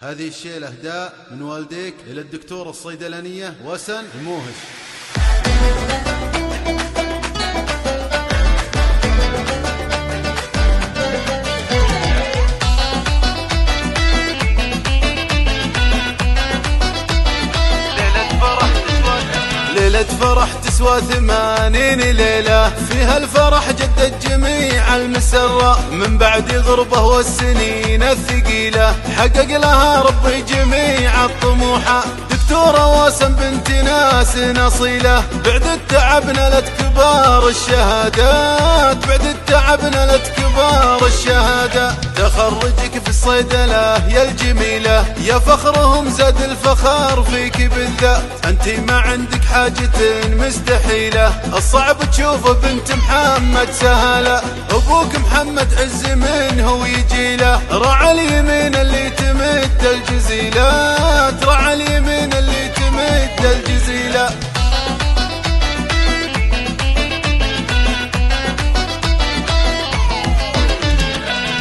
هذه الشيلة اهداء من والديك إلى الدكتورة الصيدلانية وسن الموهش. ليلة فرح تسوى 80 ليلة، فيها الفرح جدد جميع المسرة، من بعد غربة والسنين الثقيلة حقق لها ربي جميع الطموحة. دكتورة وسن بنت ناس أصيلة، بعد التعب نالت كبار الشهادات، بعد التعب نالت كبار الشهادة. تخرجك في الصيدلة يا الجميلة، يا فخرهم زاد الفخار فيك بالذات. انت ما عندك حاجة مستحيلة، الصعب تشوف بنت محمد سهلة. ابوك محمد عز منه ويجيله، راعى اليمين اللي تمد الجزيلات، راعى اليمين اللي تمد الجزيلة.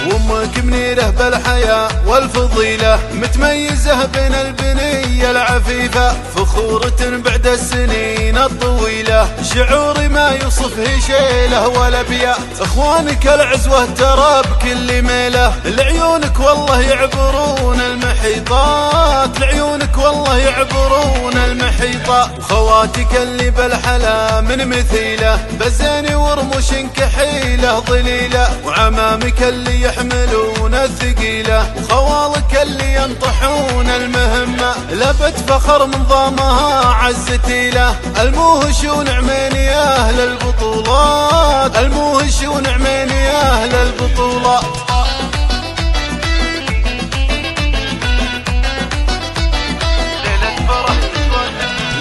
وامك منيره بالحياة والفضيلة، متميزة بين البنية العفيفة، فخورة بعد السنين الطويلة، شعوري ما يوصفه شيله ولا بيات. اخوانك العزوة ترى بكل ميله، لعيونك والله يعبرون المحيطات، لعيونك والله يعبرون المحيطات. وخواتك اللي بالحلا من مثيله، بزين ورموش كحيله ظليله، وعمامك اللي يحملون الثقيلة، وخوالك اللي ينطحون المهمة. لبت فخر من ضامها عزتيله، الموهش ونعمين يا أهل البطولات، الموهش ونعمين يا أهل البطولات.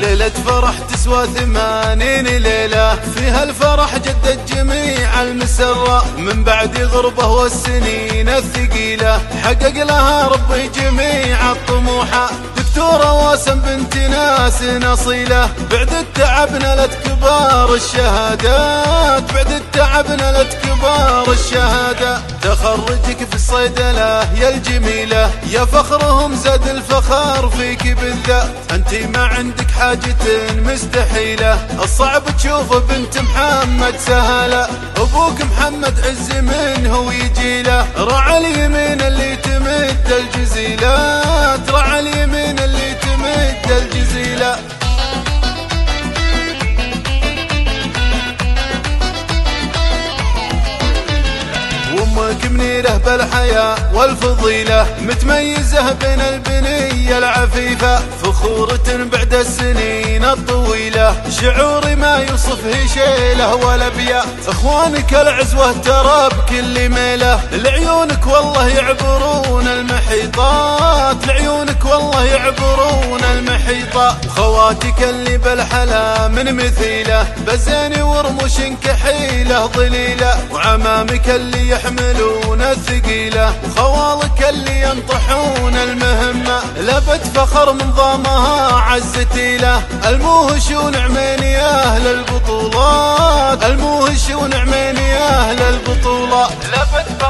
ليلة فرح تسوى 80 ليلة، فيها الفرح جدد جميع المسرة، من بعد غربة والسنين الثقيلة حقق لها ربي جميع الطموحة. دكتورة وسن بنت ناس أصيلة، بعد التعب نالت كبار الشهادات، بعد التعب نالت كبار الشهادة. تخرجك في الصيدلة يا الجميلة، يا فخرهم زاد الفخار فيك بالذات. انت ما عندك حاجة مستحيلة، الصعب تشوف بنت محمد سهلة. ابوك محمد عز منه ويجيله، راعى اليمين اللي تمد الجزيلات، راعى اليمين اللي تمد الجزيلة. وامك منيره بالحياة والفضيلة، متميزة بين البنية العفيفة، فخورة بعد السنين الطويلة، شعوري ما يوصفه شيله ولا بيات. اخوانك العزوة ترى بكل ميله، لعيونك والله يعبرون المحيطات، لعيونك والله يعبرون المحيطات. وخواتك اللي بالحلا من مثيله، بزين ورموش كحيله ظليله، وعمامك اللي يحملون الثقيلة، وخوالك اللي ينطحون المهمة. لبت فخر من ضامها عزتيله، الموهش ونعمين يا أهل البطولات، الموهش ونعمين يا أهل البطولات. لبت